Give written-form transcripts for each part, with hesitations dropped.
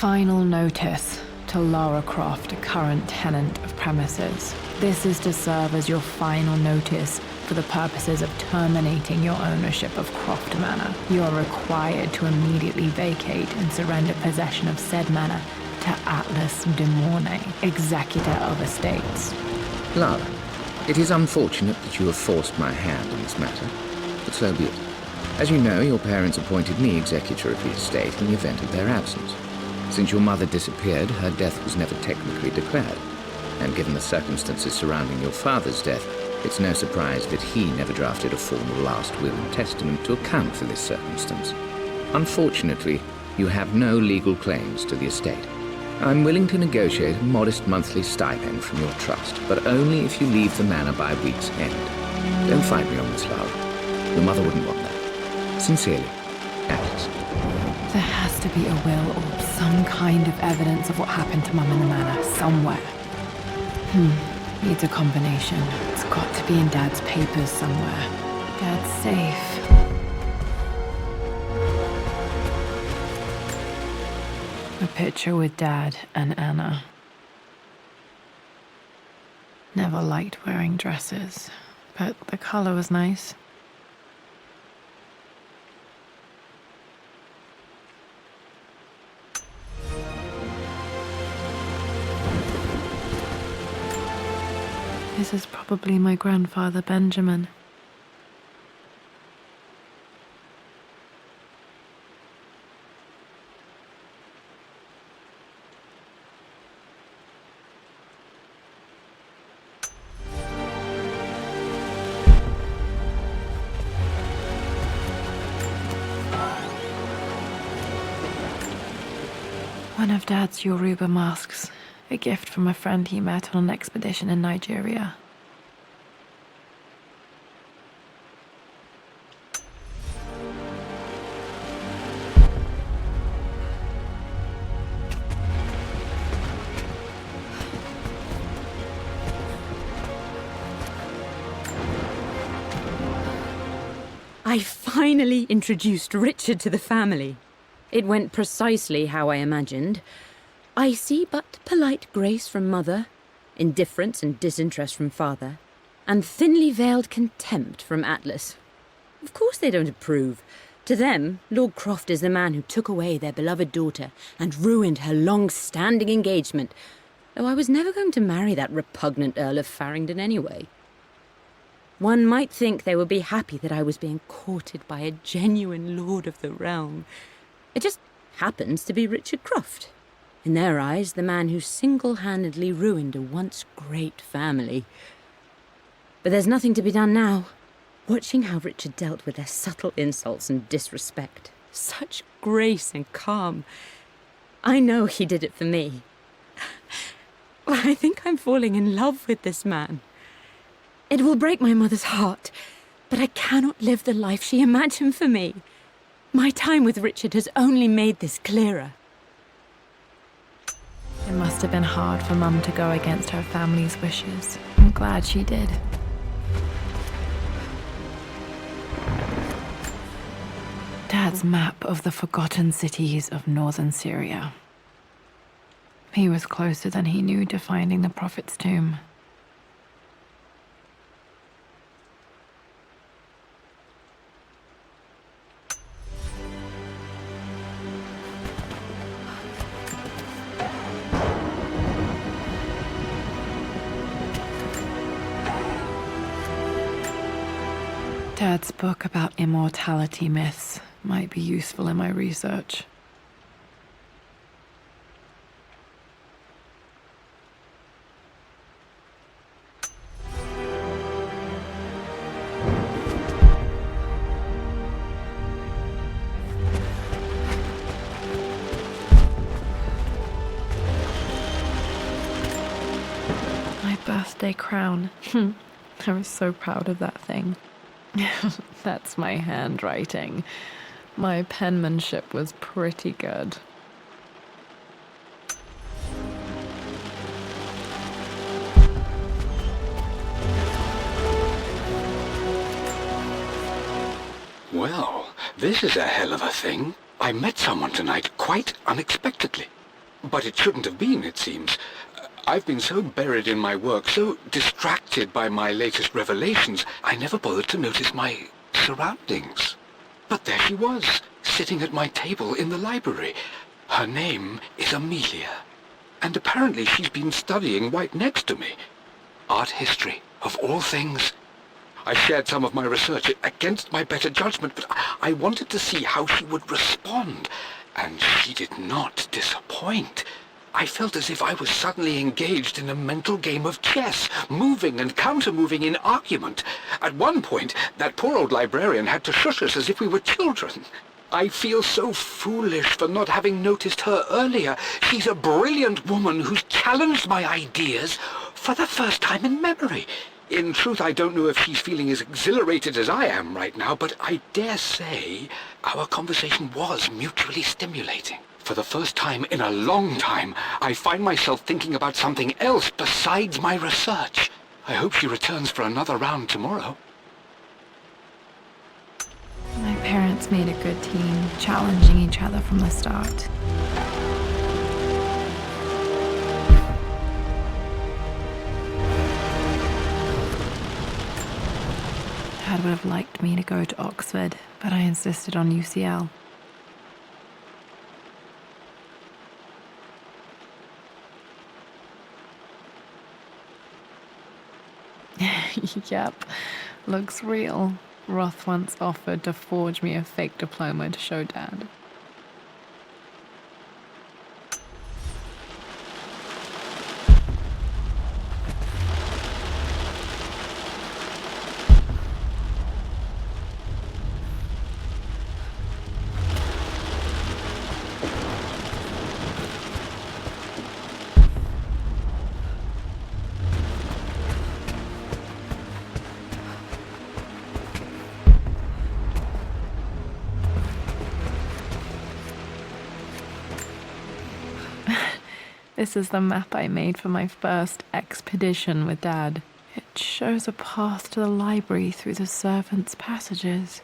Final notice to Lara Croft, current tenant of premises. This is to serve as your final notice for the purposes of terminating your ownership of Croft Manor. You are required to immediately vacate and surrender possession of said manor to Atlas de Mornay, executor of estates. Lara, it is unfortunate that you have forced my hand in this matter, but so be it. As you know, your parents appointed me executor of the estate in the event of their absence. Since your mother disappeared, her death was never technically declared. And given the circumstances surrounding your father's death, it's no surprise that he never drafted a formal last will and testament to account for this circumstance. Unfortunately, you have no legal claims to the estate. I'm willing to negotiate a modest monthly stipend from your trust, but only if you leave the manor by week's end. Don't fight me on this, Lara. Your mother wouldn't want that. Sincerely, Atlas. There has to be a will or some kind of evidence of what happened to Mum in the manor somewhere. Needs a combination. It's got to be in Dad's papers somewhere. Dad's safe. A picture with Dad and Anna. Never liked wearing dresses, but the color was nice. This is probably my grandfather, Benjamin. One of Dad's Yoruba masks. A gift from a friend he met on an expedition in Nigeria. I finally introduced Richard to the family. It went precisely how I imagined. I see but polite grace from mother, indifference and disinterest from father, and thinly veiled contempt from Atlas. Of course they don't approve. To them, Lord Croft is the man who took away their beloved daughter and ruined her long-standing engagement, though I was never going to marry that repugnant Earl of Farringdon anyway. One might think they would be happy that I was being courted by a genuine lord of the realm. It just happens to be Richard Croft. In their eyes, the man who single-handedly ruined a once great family. But there's nothing to be done now. Watching how Richard dealt with their subtle insults and disrespect. Such grace and calm. I know he did it for me. I think I'm falling in love with this man. It will break my mother's heart, but I cannot live the life she imagined for me. My time with Richard has only made this clearer. It must have been hard for Mum to go against her family's wishes. I'm glad she did. Dad's map of the forgotten cities of northern Syria. He was closer than he knew to finding the Prophet's tomb. Dad's book about immortality myths might be useful in my research. My birthday crown. I was so proud of that thing. That's my handwriting. My penmanship was pretty good. Well, this is a hell of a thing. I met someone tonight quite unexpectedly. But it shouldn't have been, it seems. I've been so buried in my work, so distracted by my latest revelations, I never bothered to notice my surroundings. But there she was, sitting at my table in the library. Her name is Amelia, and apparently she's been studying right next to me. Art history, of all things. I shared some of my research against my better judgment, but I wanted to see how she would respond, and she did not disappoint. I felt as if I was suddenly engaged in a mental game of chess, moving and counter-moving in argument. At one point, that poor old librarian had to shush us as if we were children. I feel so foolish for not having noticed her earlier. She's a brilliant woman who's challenged my ideas for the first time in memory. In truth, I don't know if she's feeling as exhilarated as I am right now, but I dare say our conversation was mutually stimulating. For the first time in a long time, I find myself thinking about something else besides my research. I hope she returns for another round tomorrow. My parents made a good team, challenging each other from the start. Dad would have liked me to go to Oxford, but I insisted on UCL. Yep, looks real. Roth once offered to forge me a fake diploma to show Dad. This is the map I made for my first expedition with Dad. It shows a path to the library through the servants' passages.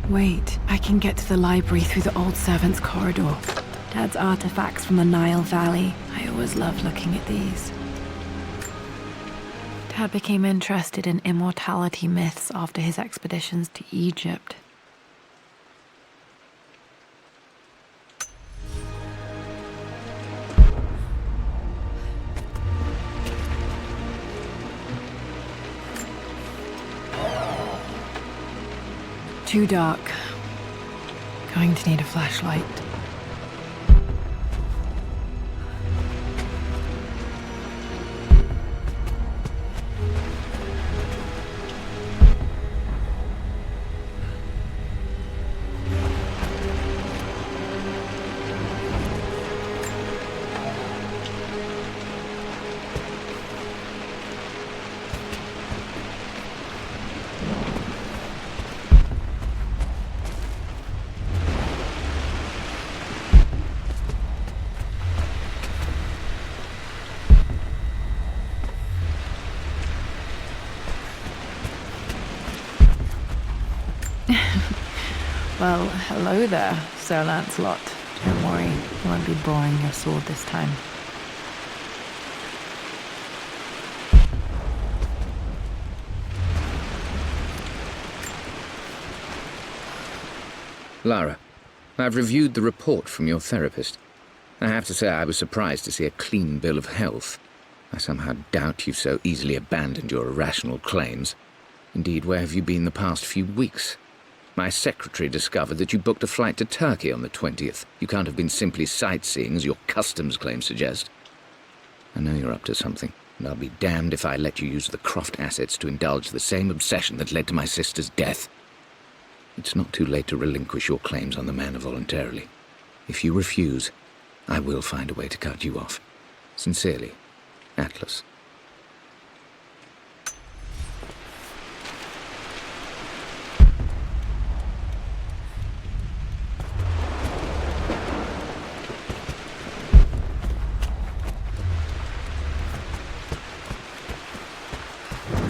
Wait, I can get to the library through the old servants' corridor. Dad's artifacts from the Nile Valley. I always loved looking at these. Dad became interested in immortality myths after his expeditions to Egypt. Too dark. Going to need a flashlight. Well, hello there, Sir Lancelot. Don't worry, I won't be boring your sword this time. Lara, I've reviewed the report from your therapist. I have to say I was surprised to see a clean bill of health. I somehow doubt you've so easily abandoned your irrational claims. Indeed, where have you been the past few weeks? My secretary discovered that you booked a flight to Turkey on the 20th. You can't have been simply sightseeing, as your customs claims suggest. I know you're up to something, and I'll be damned if I let you use the Croft assets to indulge the same obsession that led to my sister's death. It's not too late to relinquish your claims on the manor voluntarily. If you refuse, I will find a way to cut you off. Sincerely, Atlas.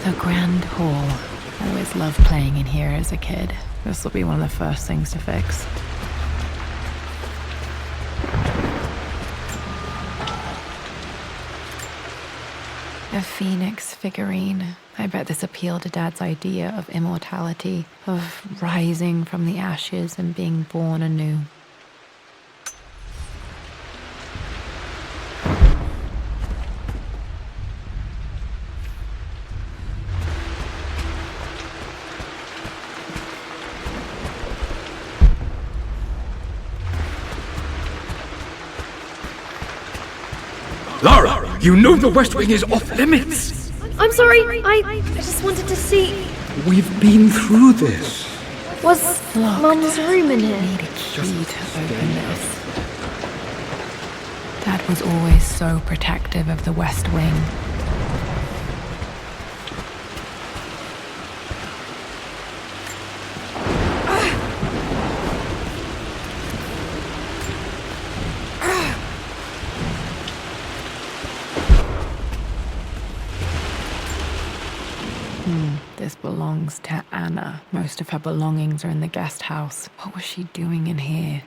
The Grand Hall. I always loved playing in here as a kid. This will be one of the first things to fix. A phoenix figurine. I bet this appealed to Dad's idea of immortality, of rising from the ashes and being born anew. Lara, you know the West Wing is off limits! I'm sorry, I just wanted to see... We've been through this. Was Mum's room in here? Need a key to open this. Dad was always so protective of the West Wing. This belongs to Anna. Most of her belongings are in the guest house. What was she doing in here?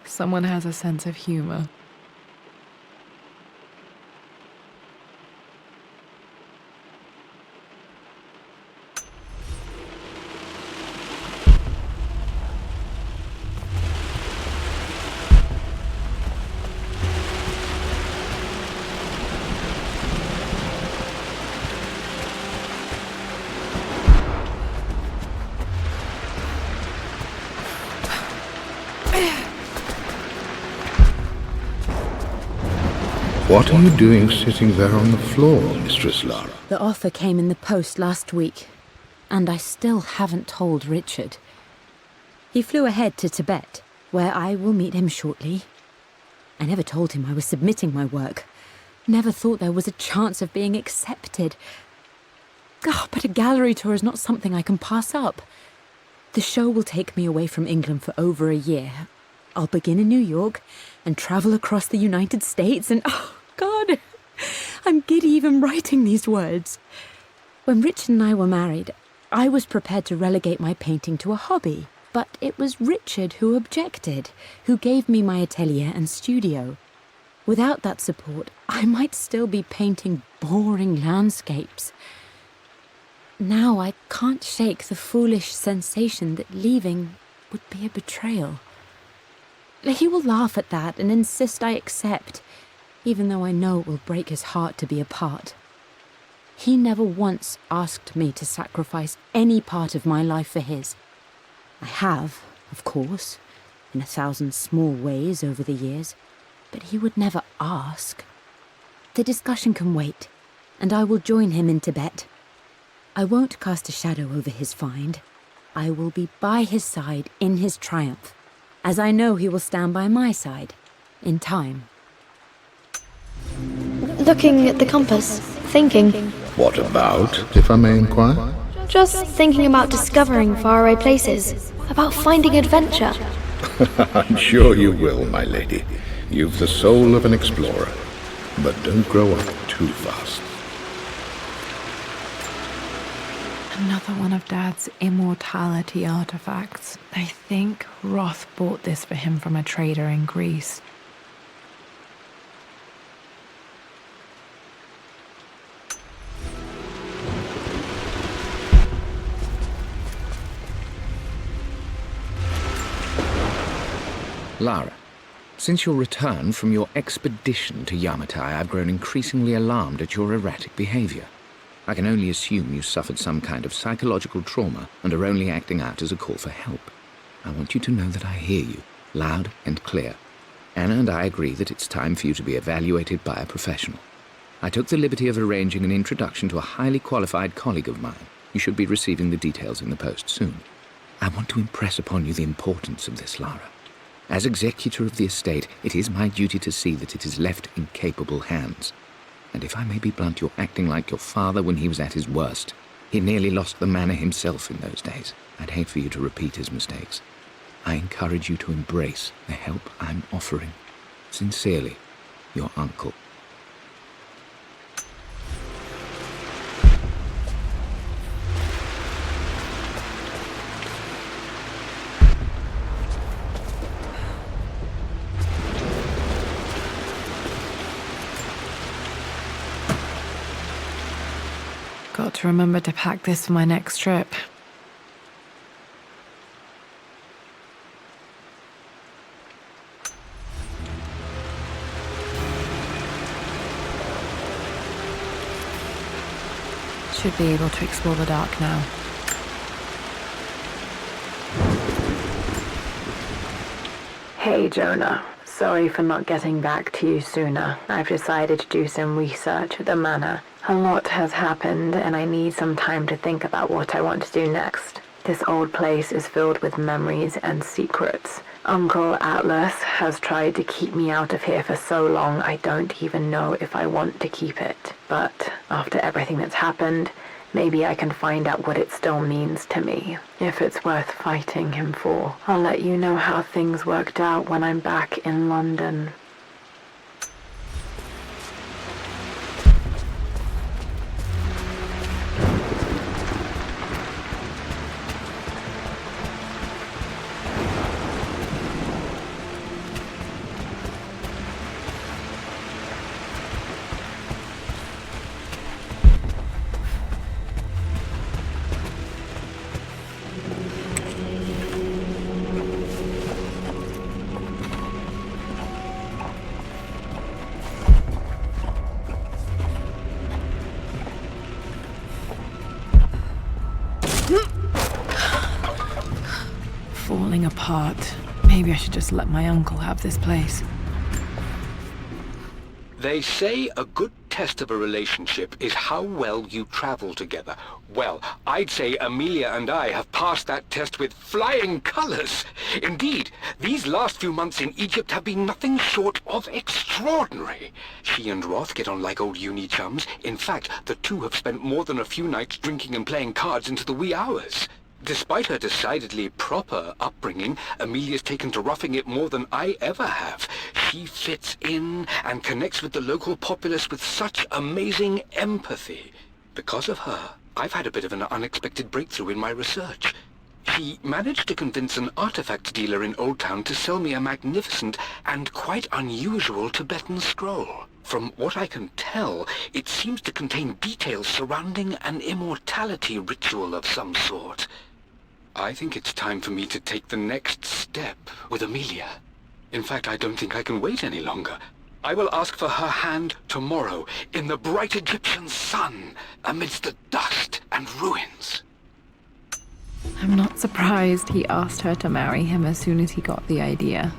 Someone has a sense of humor. What are you doing sitting there on the floor, Mistress Lara? The offer came in the post last week, and I still haven't told Richard. He flew ahead to Tibet, where I will meet him shortly. I never told him I was submitting my work. Never thought there was a chance of being accepted. But a gallery tour is not something I can pass up. The show will take me away from England for over a year. I'll begin in New York and travel across the United States and... oh, God! I'm giddy even writing these words. When Richard and I were married, I was prepared to relegate my painting to a hobby. But it was Richard who objected, who gave me my atelier and studio. Without that support, I might still be painting boring landscapes. Now I can't shake the foolish sensation that leaving would be a betrayal. He will laugh at that and insist I accept, even though I know it will break his heart to be apart. He never once asked me to sacrifice any part of my life for his. I have, of course, in 1,000 small ways over the years, but he would never ask. The discussion can wait, and I will join him in Tibet. I won't cast a shadow over his find. I will be by his side in his triumph, as I know he will stand by my side, in time. Looking at the compass, thinking. What about, if I may inquire? Just thinking about discovering faraway places, about finding adventure. I'm sure you will, my lady. You've the soul of an explorer. But don't grow up too fast. Another one of Dad's immortality artifacts. I think Roth bought this for him from a trader in Greece. Lara, since your return from your expedition to Yamatai, I've grown increasingly alarmed at your erratic behavior. I can only assume you suffered some kind of psychological trauma and are only acting out as a call for help. I want you to know that I hear you, loud and clear. Anna and I agree that it's time for you to be evaluated by a professional. I took the liberty of arranging an introduction to a highly qualified colleague of mine. You should be receiving the details in the post soon. I want to impress upon you the importance of this, Lara. As executor of the estate, it is my duty to see that it is left in capable hands. And if I may be blunt, you're acting like your father when he was at his worst. He nearly lost the manor himself in those days. I'd hate for you to repeat his mistakes. I encourage you to embrace the help I'm offering. Sincerely, your uncle. Got to remember to pack this for my next trip. Should be able to explore the dark now. Hey, Jonah. Sorry for not getting back to you sooner. I've decided to do some research at the manor. A lot has happened, and I need some time to think about what I want to do next. This old place is filled with memories and secrets. Uncle Atlas has tried to keep me out of here for so long I don't even know if I want to keep it. But after everything that's happened, maybe I can find out what it still means to me. If it's worth fighting him for, I'll let you know how things worked out when I'm back in London. Falling apart. Maybe I should just let my uncle have this place. They say a good test of a relationship is how well you travel together. Well, I'd say Amelia and I have passed that test with flying colors. Indeed, these last few months in Egypt have been nothing short of extraordinary. She and Roth get on like old uni chums. In fact, the two have spent more than a few nights drinking and playing cards into the wee hours. Despite her decidedly proper upbringing, Amelia's taken to roughing it more than I ever have. She fits in and connects with the local populace with such amazing empathy. Because of her, I've had a bit of an unexpected breakthrough in my research. She managed to convince an artifact dealer in Old Town to sell me a magnificent and quite unusual Tibetan scroll. From what I can tell, it seems to contain details surrounding an immortality ritual of some sort. I think it's time for me to take the next step with Amelia. In fact, I don't think I can wait any longer. I will ask for her hand tomorrow in the bright Egyptian sun amidst the dust and ruins. I'm not surprised he asked her to marry him as soon as he got the idea.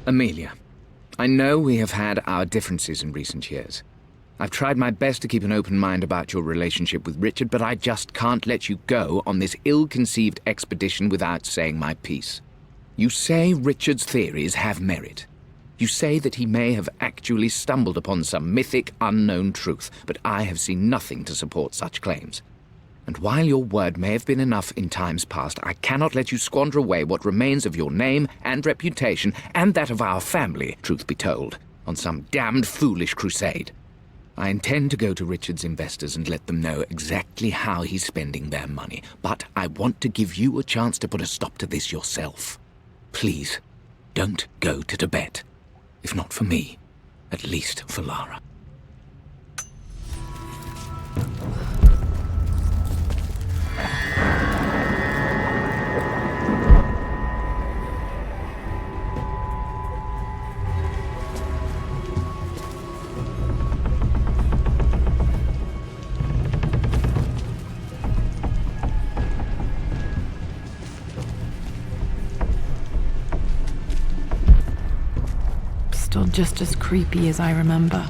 Amelia, I know we have had our differences in recent years. I've tried my best to keep an open mind about your relationship with Richard, but I just can't let you go on this ill-conceived expedition without saying my piece. You say Richard's theories have merit. You say that he may have actually stumbled upon some mythic, unknown truth, but I have seen nothing to support such claims. And while your word may have been enough in times past, I cannot let you squander away what remains of your name and reputation, and that of our family, truth be told, on some damned foolish crusade. I intend to go to Richard's investors and let them know exactly how he's spending their money, but I want to give you a chance to put a stop to this yourself. Please, don't go to Tibet. If not for me, at least for Lara. still just as creepy as I remember.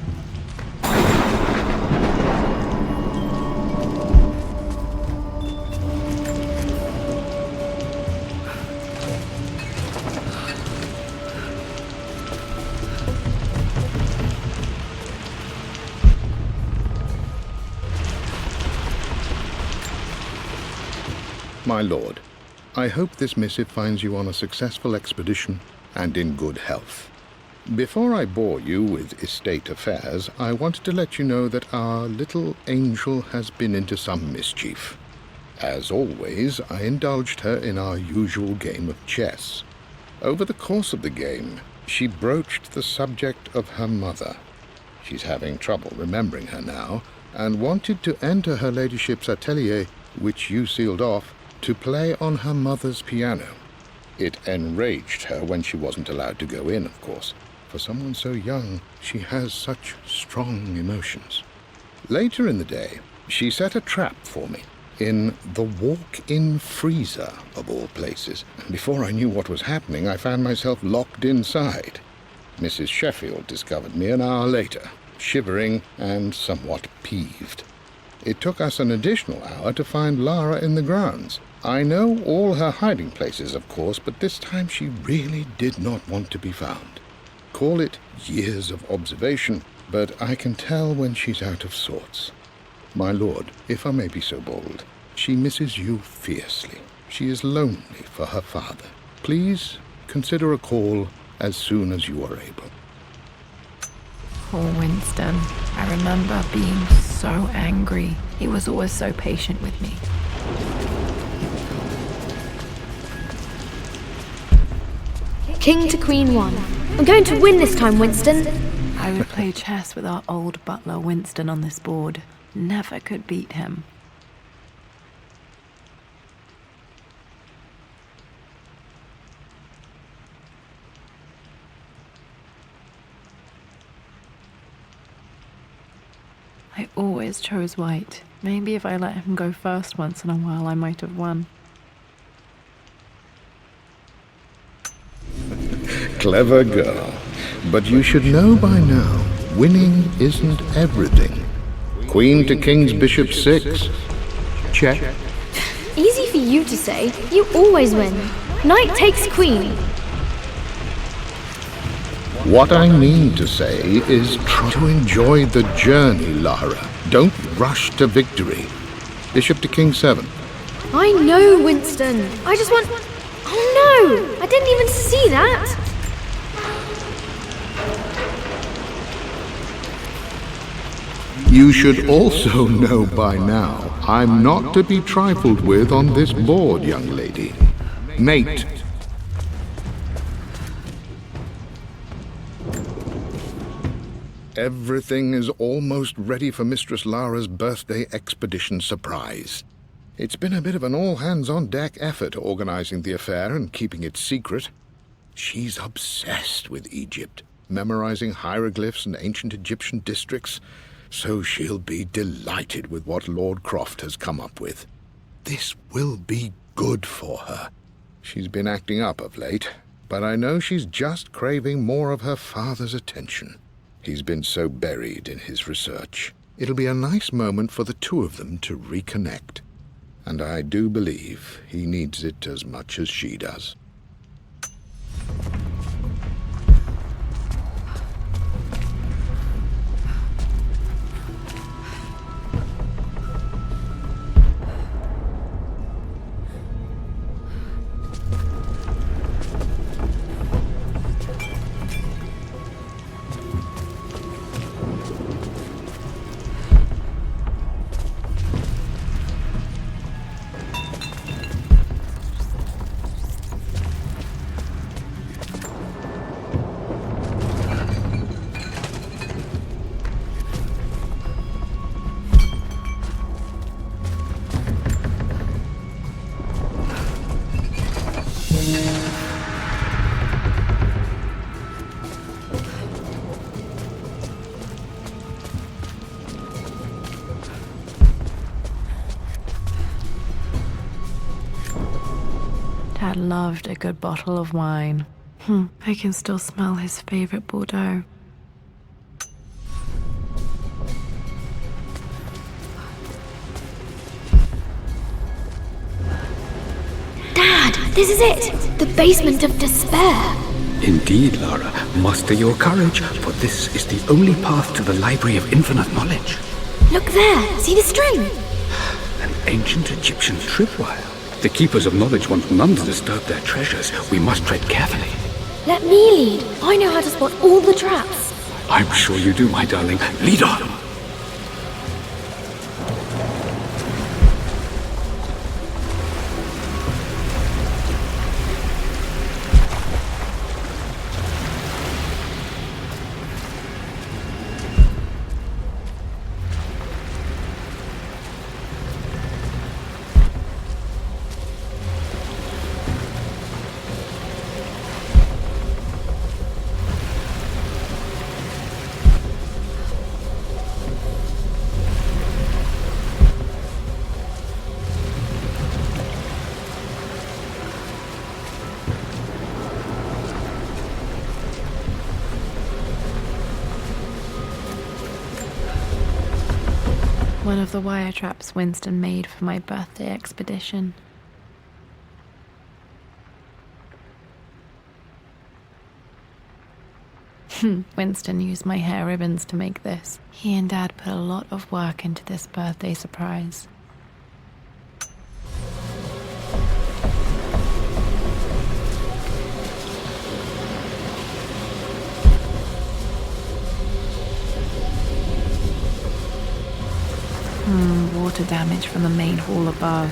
My lord, I hope this missive finds you on a successful expedition and in good health. Before I bore you with estate affairs, I wanted to let you know that our little angel has been into some mischief. As always, I indulged her in our usual game of chess. Over the course of the game, she broached the subject of her mother. She's having trouble remembering her now, and wanted to enter her ladyship's atelier, which you sealed off, to play on her mother's piano. It enraged her when she wasn't allowed to go in, of course. For someone so young, she has such strong emotions. Later in the day, she set a trap for me in the walk-in freezer, of all places. And before I knew what was happening, I found myself locked inside. Mrs. Sheffield discovered me an hour later, shivering and somewhat peeved. It took us an additional hour to find Lara in the grounds. I know all her hiding places, of course, but this time she really did not want to be found. Call it years of observation, but I can tell when she's out of sorts. My lord, if I may be so bold, she misses you fiercely. She is lonely for her father. Please consider a call as soon as you are able. Poor Winston. I remember being so angry. He was always so patient with me. King to Queen 1. I'm going to win this time, Winston. I would play chess with our old butler Winston on this board. Never could beat him. I always chose white. Maybe if I let him go first once in a while, I might have won. Clever girl. But you should know by now, winning isn't everything. Queen to King's Bishop 6. Check. Easy for you to say. You always win. Knight takes queen. What I mean to say is try to enjoy the journey, Lara. Don't rush to victory. Bishop to King 7. I know, Winston. I just want... Oh no! I didn't even see that! You should also know by now, I'm not to be trifled with on this board, young lady. Mate. Everything is almost ready for Mistress Lara's birthday expedition surprise. It's been a bit of an all-hands-on-deck effort organizing the affair and keeping it secret. She's obsessed with Egypt, memorizing hieroglyphs and ancient Egyptian districts, so she'll be delighted with what Lord Croft has come up with. This will be good for her. She's been acting up of late, but I know she's just craving more of her father's attention. He's been so buried in his research. It'll be a nice moment for the two of them to reconnect. And I do believe he needs it as much as she does. Dad loved a good bottle of wine. I can still smell his favorite Bordeaux. Dad, this is it! The basement of despair! Indeed, Lara. Muster your courage, for this is the only path to the Library of Infinite Knowledge. Look there! See the string? An ancient Egyptian tripwire. The Keepers of Knowledge want none to disturb their treasures. We must tread carefully. Let me lead. I know how to spot all the traps. I'm sure you do, my darling. Lead on! One of the wire traps Winston made for my birthday expedition. Winston used my hair ribbons to make this. He and Dad put a lot of work into this birthday surprise. Water damage from the main hall above.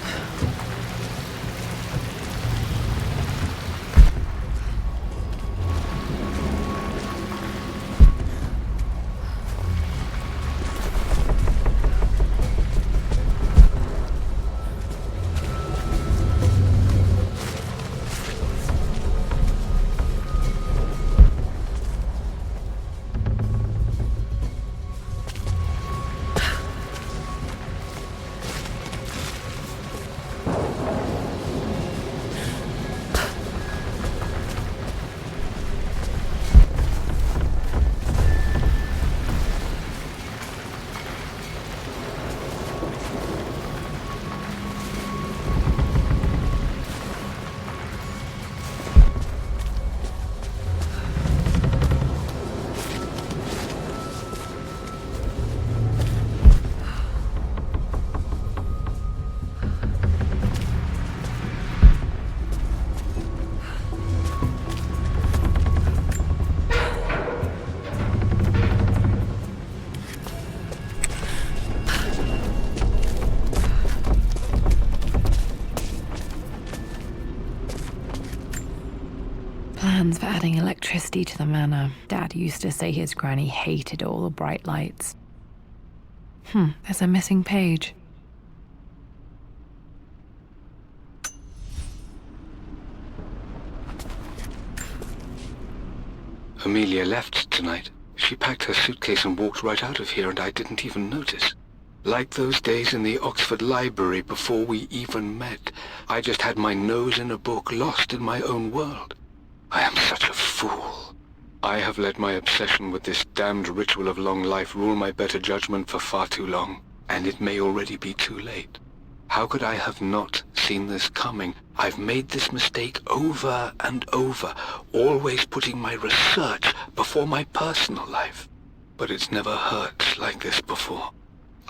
Plans for adding electricity to the manor. Dad used to say his granny hated all the bright lights. There's a missing page. Amelia left tonight. She packed her suitcase and walked right out of here, and I didn't even notice. Like those days in the Oxford Library before we even met. I just had my nose in a book, lost in my own world. I am such a fool. I have let my obsession with this damned ritual of long life rule my better judgment for far too long, and it may already be too late. How could I have not seen this coming? I've made this mistake over and over, always putting my research before my personal life. But it's never hurt like this before.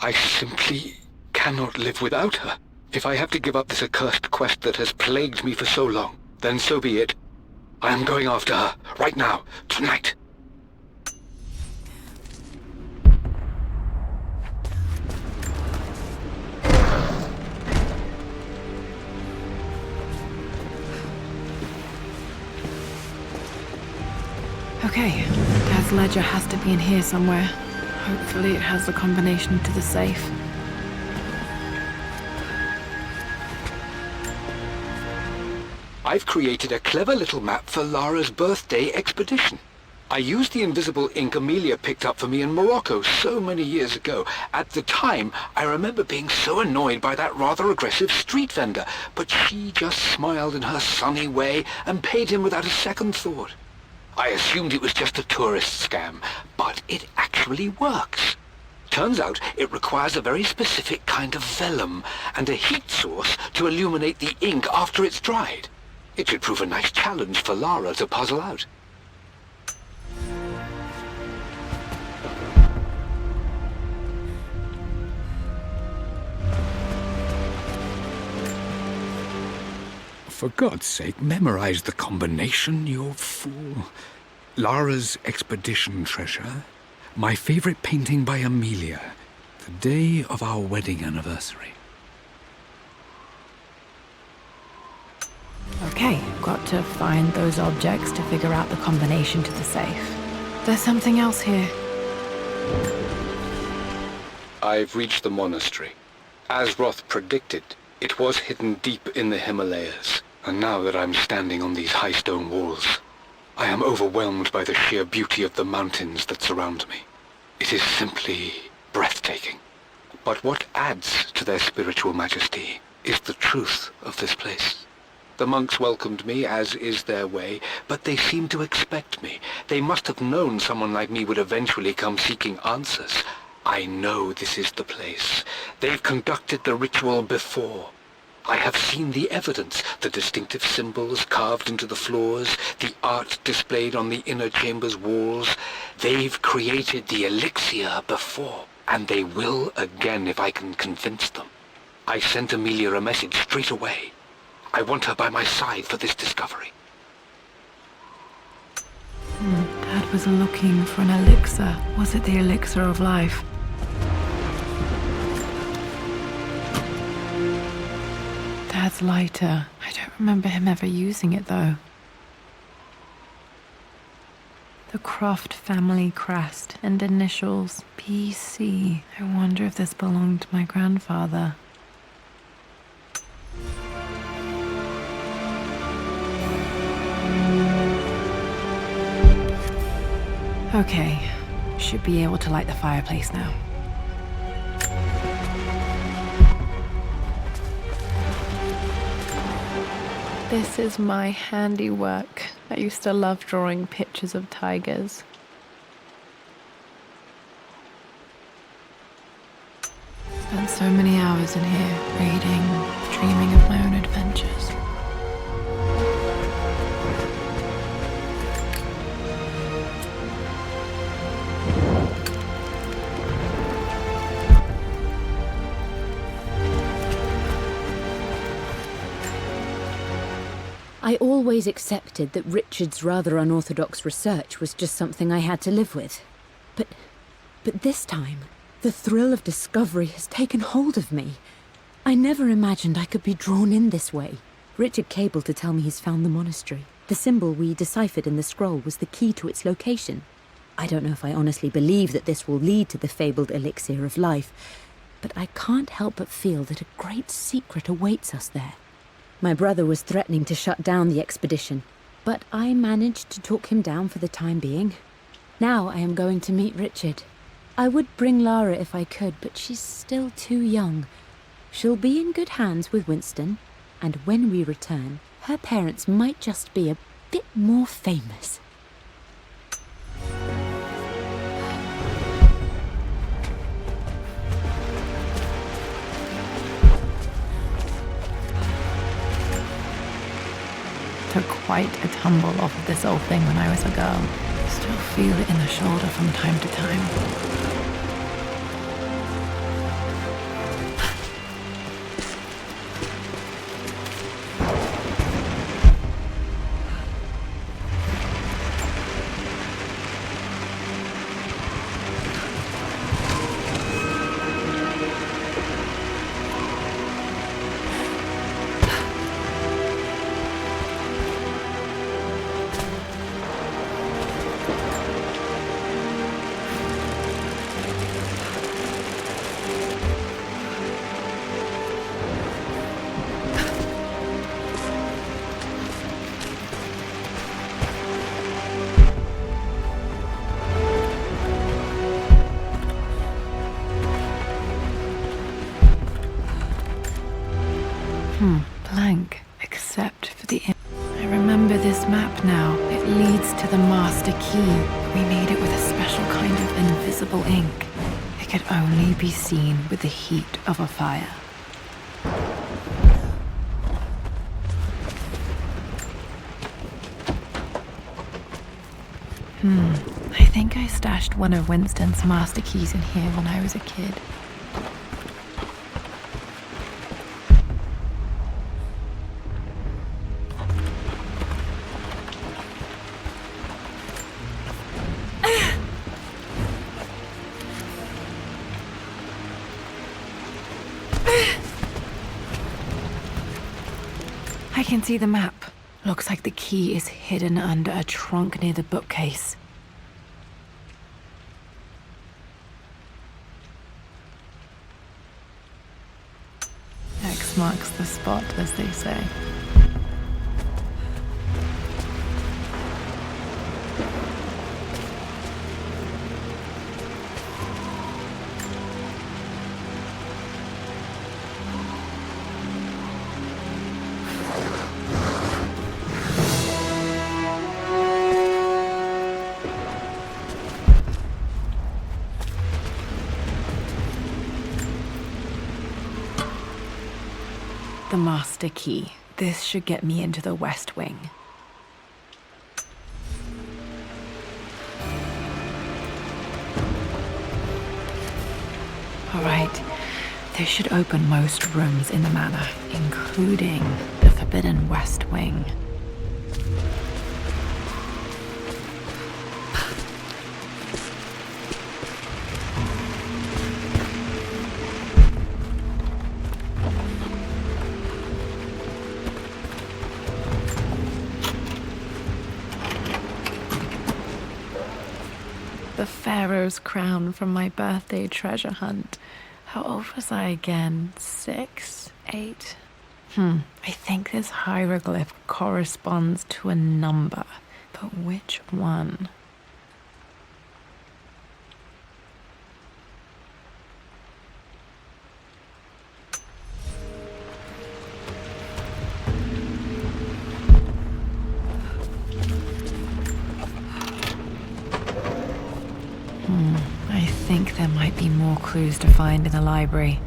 I simply cannot live without her. If I have to give up this accursed quest that has plagued me for so long, then so be it. I am going after her, right now, tonight. Okay, Dad's ledger has to be in here somewhere. Hopefully it has the combination to the safe. I've created a clever little map for Lara's birthday expedition. I used the invisible ink Amelia picked up for me in Morocco so many years ago. At the time, I remember being so annoyed by that rather aggressive street vendor, but she just smiled in her sunny way and paid him without a second thought. I assumed it was just a tourist scam, but it actually works. Turns out it requires a very specific kind of vellum and a heat source to illuminate the ink after it's dried. It should prove a nice challenge for Lara to puzzle out. For God's sake, memorize the combination, you fool. Lara's expedition treasure, my favorite painting by Amelia, the day of our wedding anniversary. Okay, got to find those objects to figure out the combination to the safe. There's something else here. I've reached the monastery. As Roth predicted, it was hidden deep in the Himalayas. And now that I'm standing on these high stone walls, I am overwhelmed by the sheer beauty of the mountains that surround me. It is simply breathtaking. But what adds to their spiritual majesty is the truth of this place. The monks welcomed me, as is their way, but they seemed to expect me. They must have known someone like me would eventually come seeking answers. I know this is the place. They've conducted the ritual before. I have seen the evidence, the distinctive symbols carved into the floors, the art displayed on the inner chamber's walls. They've created the elixir before, and they will again if I can convince them. I sent Amelia a message straight away. I want her by my side for this discovery. Dad was looking for an elixir. Was it the elixir of life? Dad's lighter. I don't remember him ever using it, though. The Croft family crest and initials PC. I wonder if this belonged to my grandfather. Okay, should be able to light the fireplace now. This is my handiwork. I used to love drawing pictures of tigers. Spent so many hours in here, reading, dreaming of my own adventures. I always accepted that Richard's rather unorthodox research was just something I had to live with. But this time, the thrill of discovery has taken hold of me. I never imagined I could be drawn in this way. Richard cabled to tell me he's found the monastery. The symbol we deciphered in the scroll was the key to its location. I don't know if I honestly believe that this will lead to the fabled elixir of life, but I can't help but feel that a great secret awaits us there. My brother was threatening to shut down the expedition, but I managed to talk him down for the time being. Now I am going to meet Richard. I would bring Lara if I could, but she's still too young. She'll be in good hands with Winston, and when we return, her parents might just be a bit more famous. Took quite a tumble off of this old thing when I was a girl. Still feel it in the shoulder from time to time. leads to the master key. We made it with a special kind of invisible ink. It could only be seen with the heat of a fire. I think I stashed one of Winston's master keys in here when I was a kid. I can see the map. Looks like the key is hidden under a trunk near the bookcase. X marks the spot, as they say. The master key. This should get me into the West Wing. Alright, this should open most rooms in the manor, including the forbidden West Wing. The Pharaoh's crown from my birthday treasure hunt. How old was I again? 6? 8? I think this hieroglyph corresponds to a number, but which one? I think there might be more clues to find in the library.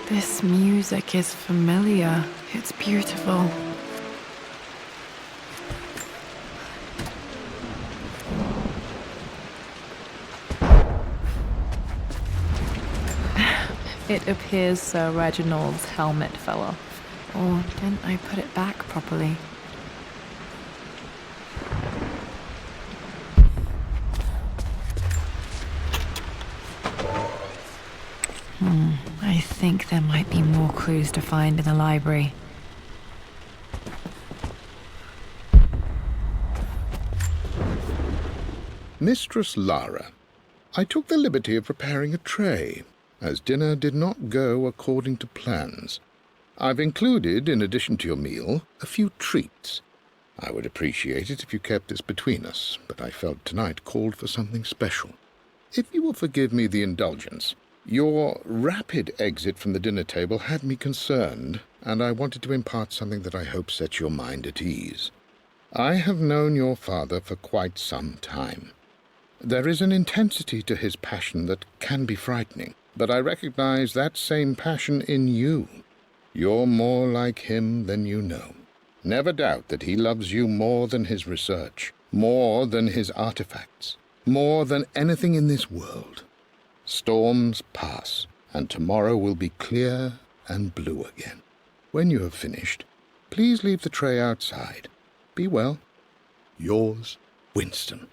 This music is familiar. It's beautiful. It appears Sir Reginald's helmet fell off. Or didn't I put it back properly? I think there might be more clues to find in the library. Mistress Lara, I took the liberty of preparing a tray, as dinner did not go according to plans. I've included, in addition to your meal, a few treats. I would appreciate it if you kept this between us, but I felt tonight called for something special. If you will forgive me the indulgence, your rapid exit from the dinner table had me concerned, and I wanted to impart something that I hope sets your mind at ease. I have known your father for quite some time. There is an intensity to his passion that can be frightening, but I recognize that same passion in you. You're more like him than you know. Never doubt that he loves you more than his research, more than his artifacts, more than anything in this world. Storms pass, and tomorrow will be clear and blue again. When you have finished, please leave the tray outside. Be well. Yours, Winston.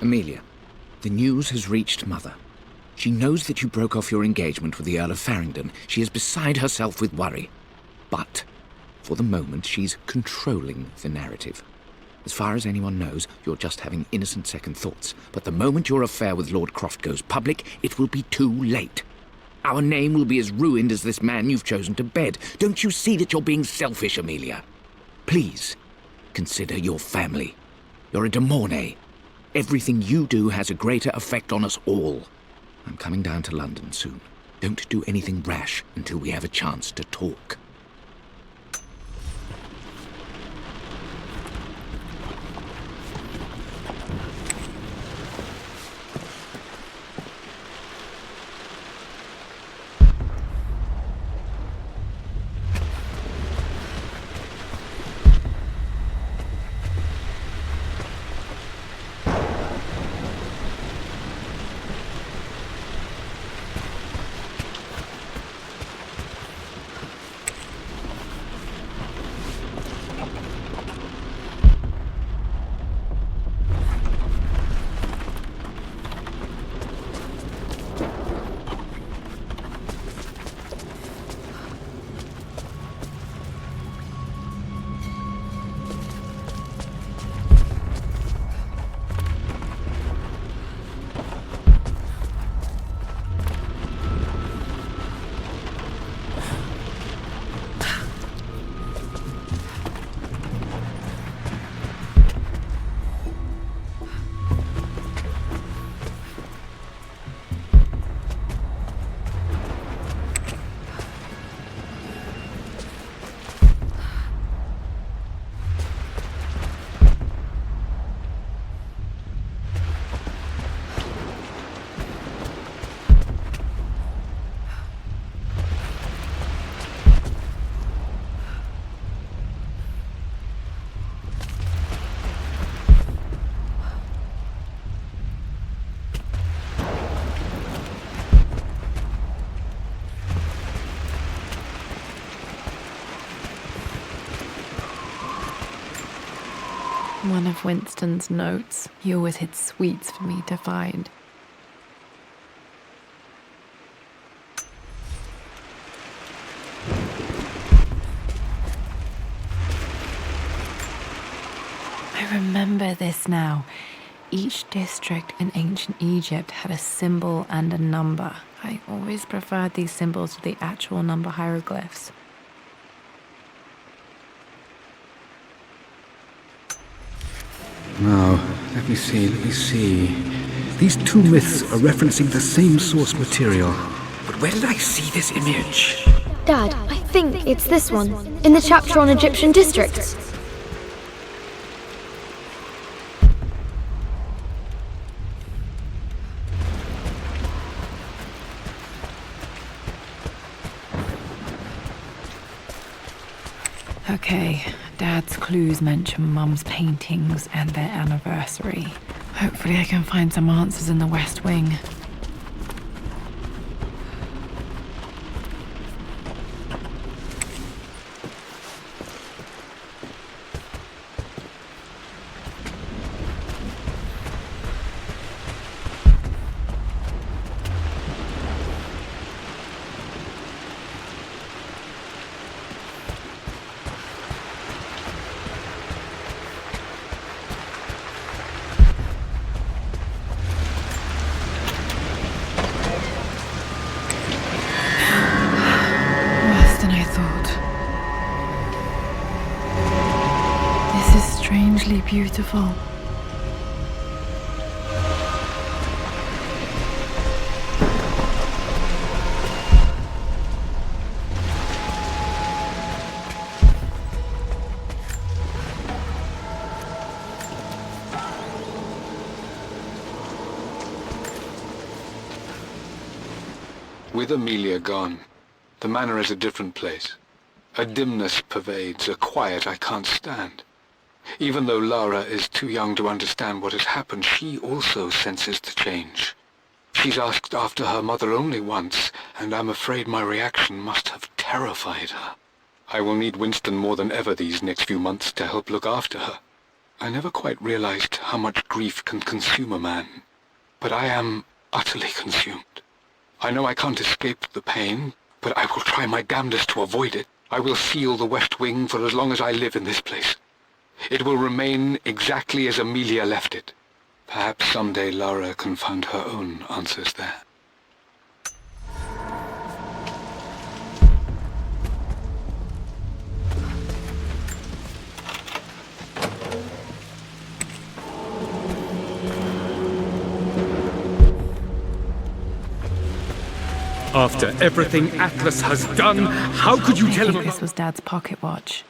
Amelia, the news has reached Mother. She knows that you broke off your engagement with the Earl of Farringdon. She is beside herself with worry. But, for the moment, she's controlling the narrative. As far as anyone knows, you're just having innocent second thoughts. But the moment your affair with Lord Croft goes public, it will be too late. Our name will be as ruined as this man you've chosen to bed. Don't you see that you're being selfish, Amelia? Please, consider your family. You're a de Mornay. Everything you do has a greater effect on us all. I'm coming down to London soon. Don't do anything rash until we have a chance to talk. One of Winston's notes. He always hid sweets for me to find. I remember this now. Each district in ancient Egypt had a symbol and a number. I always preferred these symbols to the actual number hieroglyphs. Now, let me see. These two myths are referencing the same source material. But where did I see this image? Dad, I think it's this one, in the chapter on Egyptian districts. Okay, Dad's clues mention Mum's paintings and their anniversary. Hopefully I can find some answers in the West Wing. Strangely beautiful. With Amelia gone, the manor is a different place. A dimness pervades, a quiet I can't stand. Even though Lara is too young to understand what has happened, she also senses the change. She's asked after her mother only once, and I'm afraid my reaction must have terrified her. I will need Winston more than ever these next few months to help look after her. I never quite realized how much grief can consume a man, but I am utterly consumed. I know I can't escape the pain, but I will try my damnedest to avoid it. I will seal the West Wing for as long as I live in this place. It will remain exactly as Amelia left it. Perhaps someday Lara can find her own answers there. After everything Atlas has done, how could you I tell think him this was Dad's pocket watch.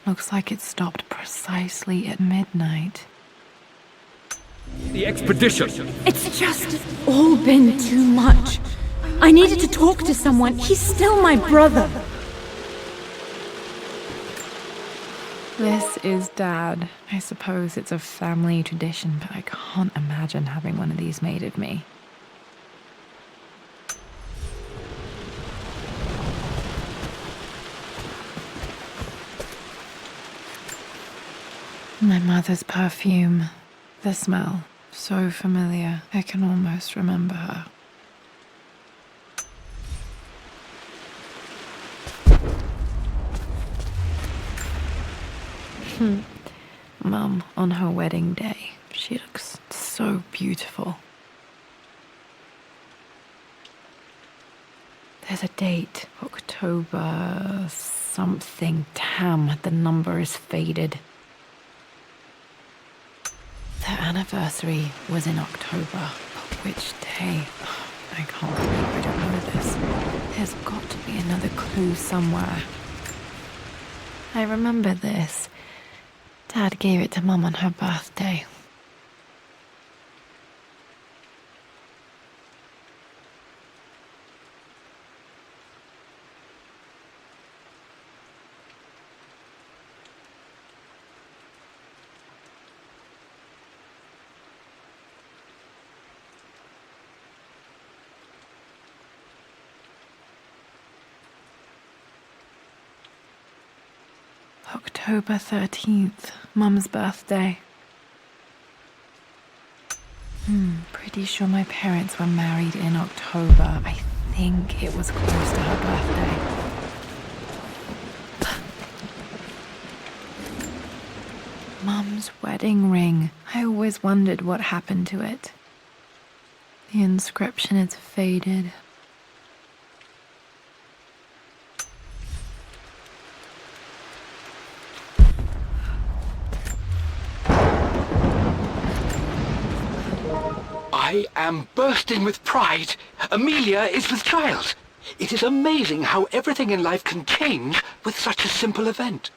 Looks like it stopped precisely at midnight. the expedition? It's just all been too much. I needed to talk to someone. He's still my brother. This is Dad. I suppose it's a family tradition, but I can't imagine having one of these made of me. My mother's perfume. The smell. So familiar. I can almost remember her. Mum, on her wedding day, she looks so beautiful. There's a date, October something. Damn, the number is faded. Their anniversary was in October, but which day? I can't believe I don't know this. There's got to be another clue somewhere. I remember this. Dad gave it to Mum on her birthday. October 13th, Mum's birthday. Pretty sure my parents were married in October. I think it was close to her birthday. Mum's wedding ring. I always wondered what happened to it. The inscription is faded. I am bursting with pride. Amelia is with child. It is amazing how everything in life can change with such a simple event.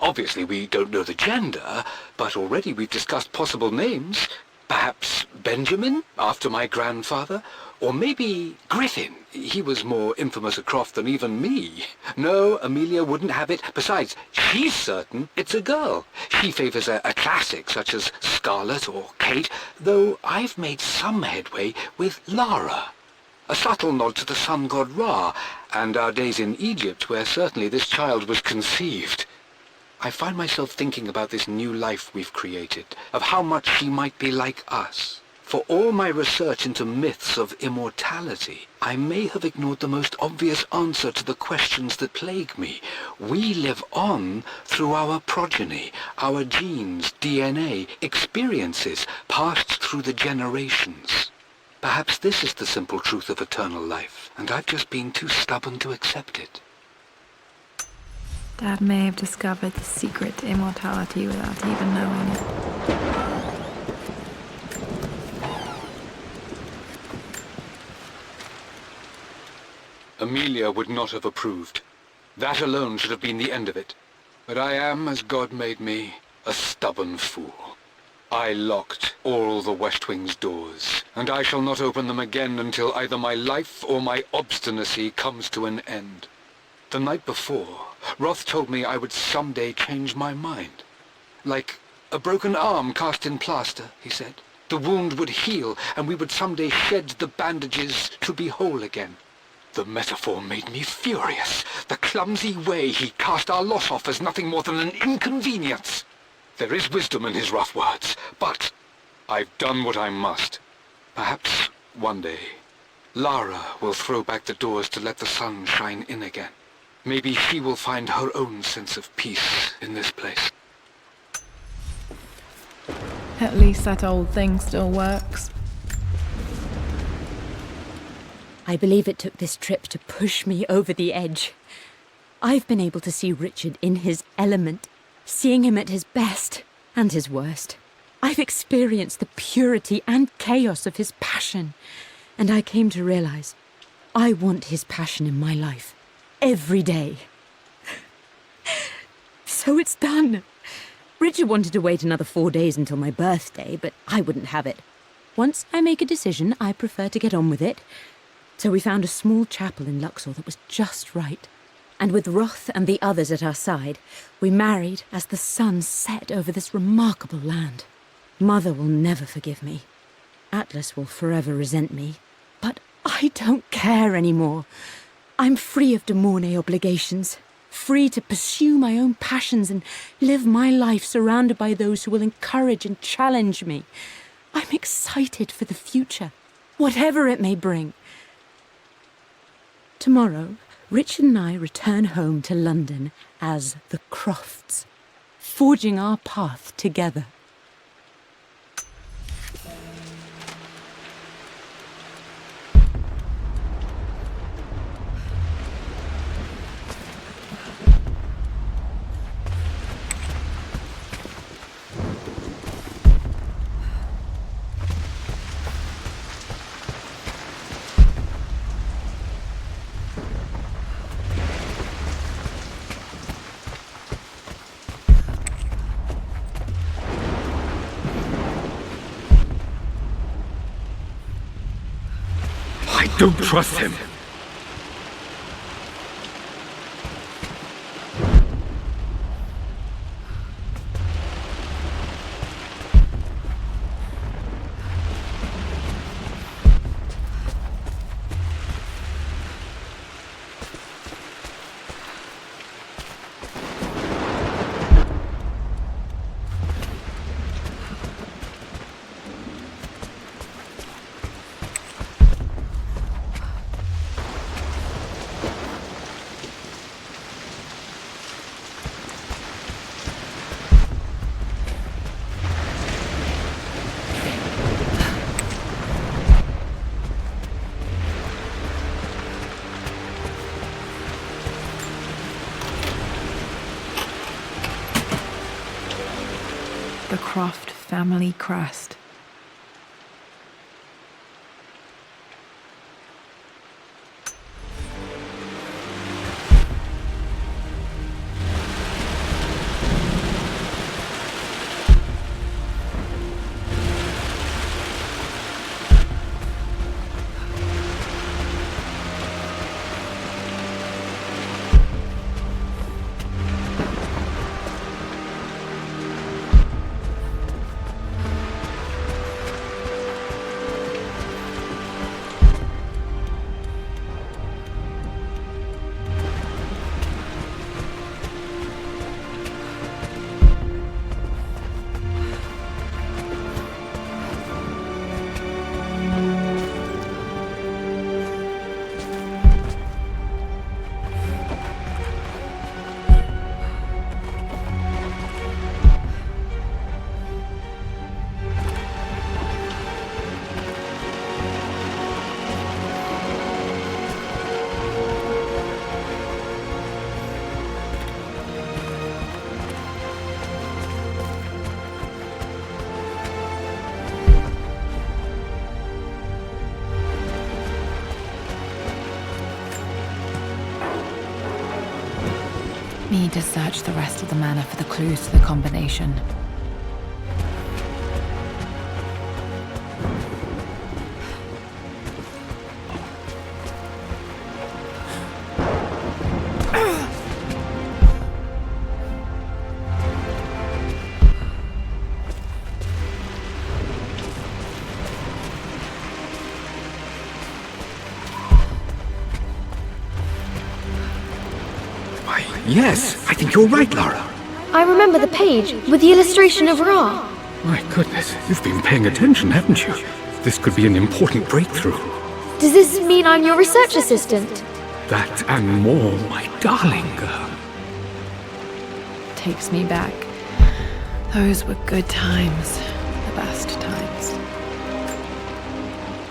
Obviously, we don't know the gender, but already we've discussed possible names. Perhaps Benjamin, after my grandfather, or maybe Griffin. He was more infamous a Croft than even me. No, Amelia wouldn't have it. Besides, she's certain it's a girl. She favors a classic such as Scarlet or Kate, though I've made some headway with Lara. A subtle nod to the sun god Ra, and our days in Egypt, where certainly this child was conceived. I find myself thinking about this new life we've created, of how much she might be like us. For all my research into myths of immortality, I may have ignored the most obvious answer to the questions that plague me. We live on through our progeny, our genes, DNA, experiences passed through the generations. Perhaps this is the simple truth of eternal life, and I've just been too stubborn to accept it. Dad may have discovered the secret to immortality without even knowing it. Amelia would not have approved. That alone should have been the end of it. But I am, as God made me, a stubborn fool. I locked all the West Wing's doors, and I shall not open them again until either my life or my obstinacy comes to an end. The night before, Roth told me I would someday change my mind. Like a broken arm cast in plaster, he said. The wound would heal, and we would someday shed the bandages to be whole again. The metaphor made me furious. The clumsy way he cast our loss off as nothing more than an inconvenience. There is wisdom in his rough words, but I've done what I must. Perhaps one day, Lara will throw back the doors to let the sun shine in again. Maybe she will find her own sense of peace in this place. At least that old thing still works. I believe it took this trip to push me over the edge. I've been able to see Richard in his element, seeing him at his best and his worst. I've experienced the purity and chaos of his passion, and I came to realize I want his passion in my life every day. So it's done. Richard wanted to wait another 4 days until my birthday, but I wouldn't have it. Once I make a decision, I prefer to get on with it. So we found a small chapel in Luxor that was just right. And with Roth and the others at our side, we married as the sun set over this remarkable land. Mother will never forgive me. Atlas will forever resent me. But I don't care anymore. I'm free of de Mornay obligations, free to pursue my own passions and live my life surrounded by those who will encourage and challenge me. I'm excited for the future, whatever it may bring. Tomorrow, Richard and I return home to London as the Crofts, forging our path together. I don't trust him. The Croft family crest. Need to search the rest of the manor for the clues to the combination. Yes, I think you're right, Lara. I remember the page with the illustration of Ra. My goodness, you've been paying attention, haven't you? This could be an important breakthrough. Does this mean I'm your research assistant? That and more, my darling girl. Takes me back. Those were good times. The best times.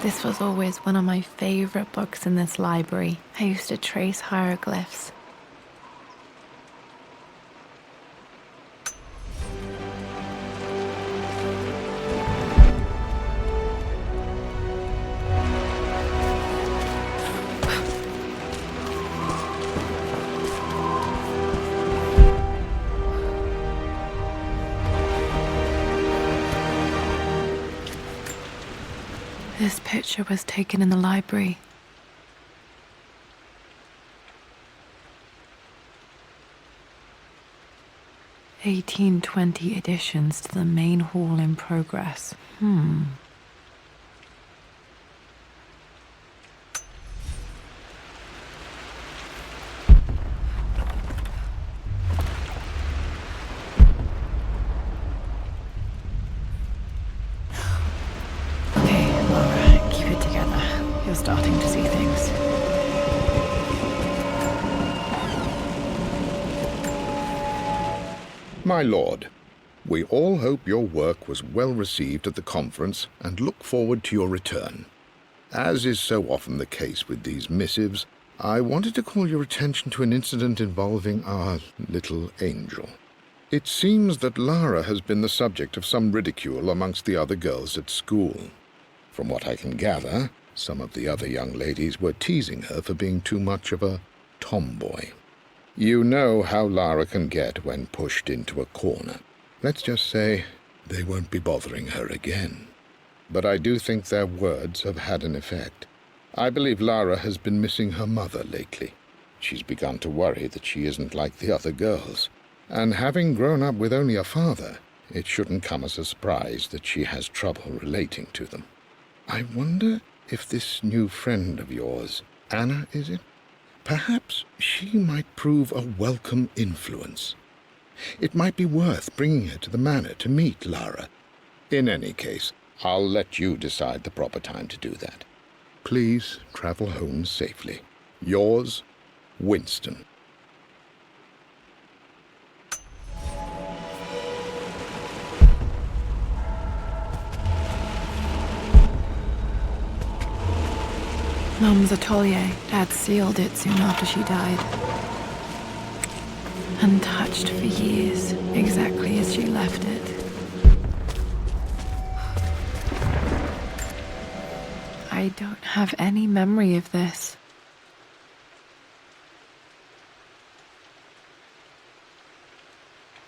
This was always one of my favorite books in this library. I used to trace hieroglyphs. This picture was taken in the library. (1820) additions to the main hall in progress. You're starting to see things. My lord, we all hope your work was well received at the conference and look forward to your return. As is so often the case with these missives, I wanted to call your attention to an incident involving our little angel. It seems that Lara has been the subject of some ridicule amongst the other girls at school. From what I can gather, some of the other young ladies were teasing her for being too much of a tomboy. You know how Lara can get when pushed into a corner. Let's just say they won't be bothering her again. But I do think their words have had an effect. I believe Lara has been missing her mother lately. She's begun to worry that she isn't like the other girls. And having grown up with only a father, it shouldn't come as a surprise that she has trouble relating to them. I wonder if this new friend of yours, Anna, is it? Perhaps she might prove a welcome influence. It might be worth bringing her to the manor to meet Lara. In any case, I'll let you decide the proper time to do that. Please travel home safely. Yours, Winston. Mum's atelier. Dad sealed it soon after she died. Untouched for years, exactly as she left it. I don't have any memory of this.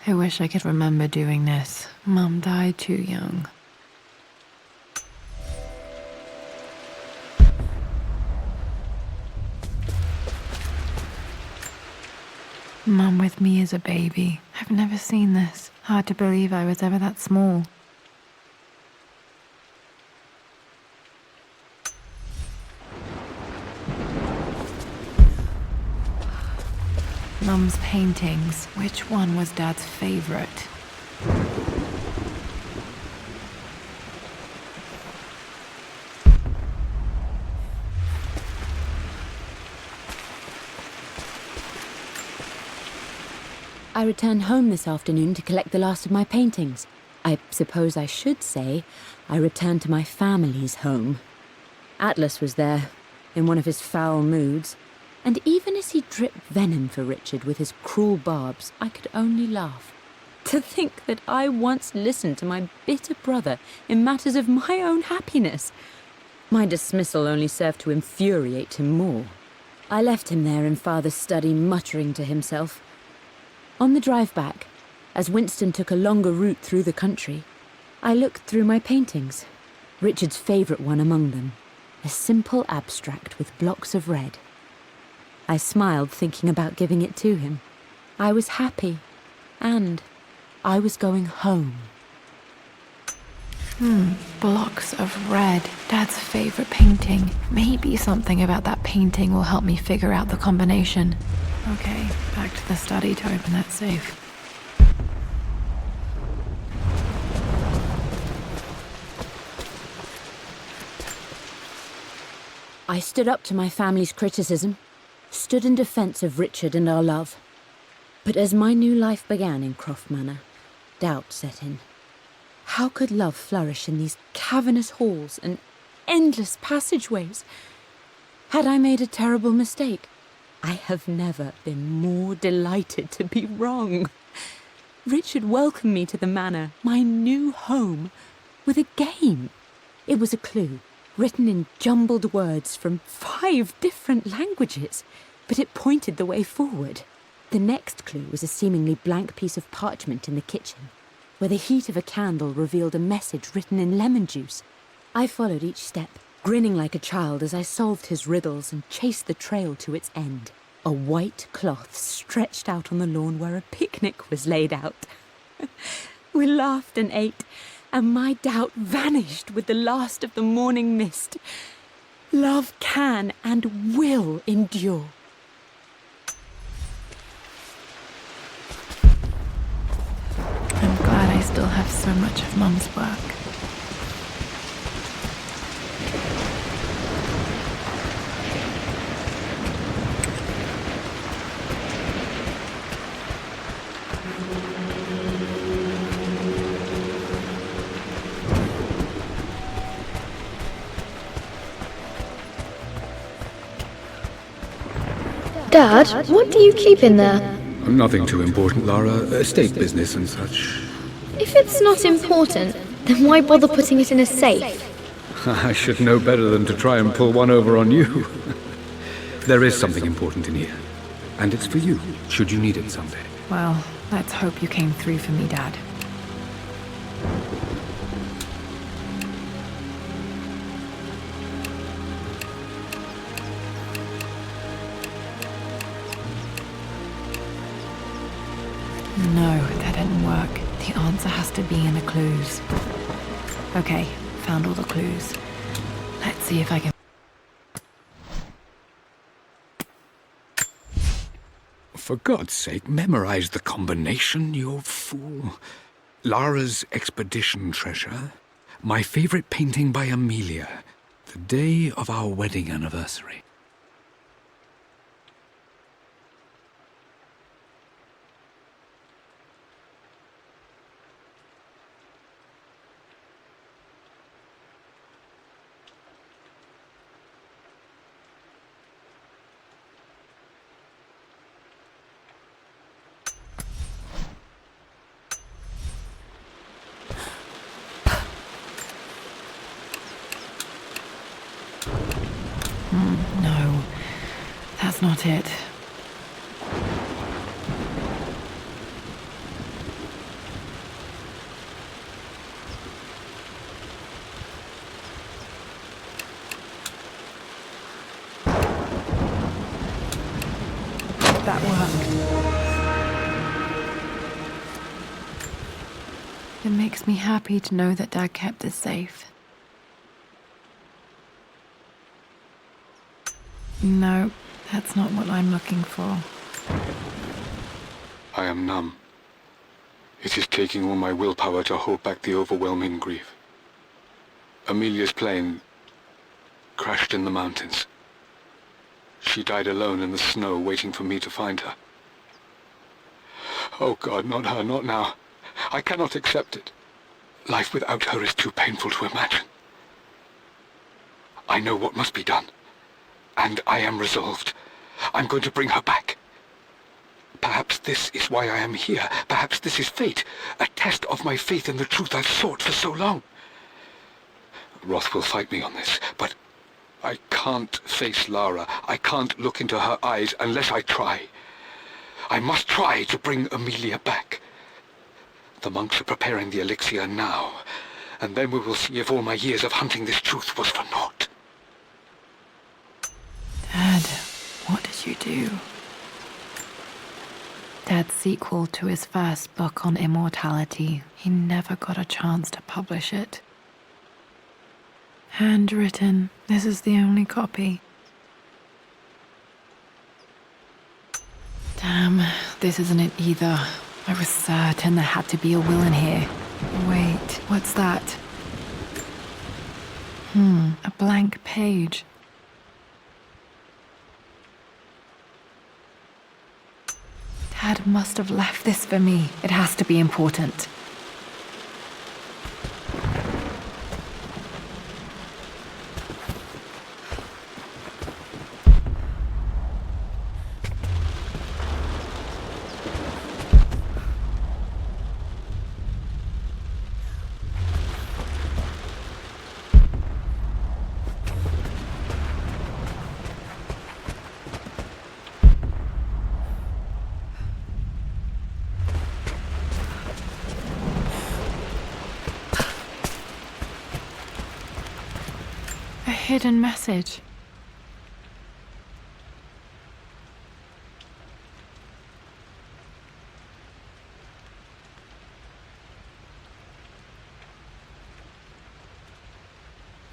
I wish I could remember doing this. Mum died too young. Mum with me as a baby. I've never seen this. Hard to believe I was ever that small. Mum's paintings. Which one was Dad's favorite? I returned home this afternoon to collect the last of my paintings. I suppose I should say I returned to my family's home. Atlas was there, in one of his foul moods, and even as he dripped venom for Richard with his cruel barbs, I could only laugh. To think that I once listened to my bitter brother in matters of my own happiness. My dismissal only served to infuriate him more. I left him there in Father's study, muttering to himself. On the drive back, as Winston took a longer route through the country, I looked through my paintings, Richard's favourite one among them, a simple abstract with blocks of red. I smiled, thinking about giving it to him. I was happy, and I was going home. Blocks of red. Dad's favourite painting. Maybe something about that painting will help me figure out the combination. Okay, back to the study to open that safe. I stood up to my family's criticism, stood in defense of Richard and our love. But as my new life began in Croft Manor, doubt set in. How could love flourish in these cavernous halls and endless passageways? Had I made a terrible mistake? I have never been more delighted to be wrong. Richard welcomed me to the manor, my new home, with a game. It was a clue, written in jumbled words from 5 different languages, but it pointed the way forward. The next clue was a seemingly blank piece of parchment in the kitchen, where the heat of a candle revealed a message written in lemon juice. I followed each step, grinning like a child as I solved his riddles and chased the trail to its end. A white cloth stretched out on the lawn where a picnic was laid out. We laughed and ate, and my doubt vanished with the last of the morning mist. Love can and will endure. I'm glad I still have so much of Mum's work. Dad, what do you keep in there? Nothing too important, Lara. Estate business and such. If it's not important, then why bother putting it in a safe? I should know better than to try and pull one over on you. There is something important in here. And it's for you, should you need it someday. Well, let's hope you came through for me, Dad. No, that didn't work. The answer has to be in the clues. Okay, found all the clues. Let's see if I can... For God's sake, memorize the combination, you fool. Lara's expedition treasure, my favorite painting by Amelia, the day of our wedding anniversary. No, that's not it. That worked. It makes me happy to know that Dad kept it safe. No, that's not what I'm looking for. I am numb. It is taking all my willpower to hold back the overwhelming grief. Amelia's plane crashed in the mountains. She died alone in the snow, waiting for me to find her. Oh God, not her, not now. I cannot accept it. Life without her is too painful to imagine. I know what must be done. And I am resolved. I'm going to bring her back. Perhaps this is why I am here. Perhaps this is fate. A test of my faith in the truth I've sought for so long. Roth will fight me on this, but I can't face Lara. I can't look into her eyes unless I try. I must try to bring Amelia back. The monks are preparing the elixir now, and then we will see if all my years of hunting this truth was for naught. Dad, what did you do? Dad's sequel to his first book on immortality, he never got a chance to publish it. Handwritten, this is the only copy. Damn, this isn't it either. I was certain there had to be a will in here. Wait, what's that? A blank page. Dad must have left this for me. It has to be important. Hidden message.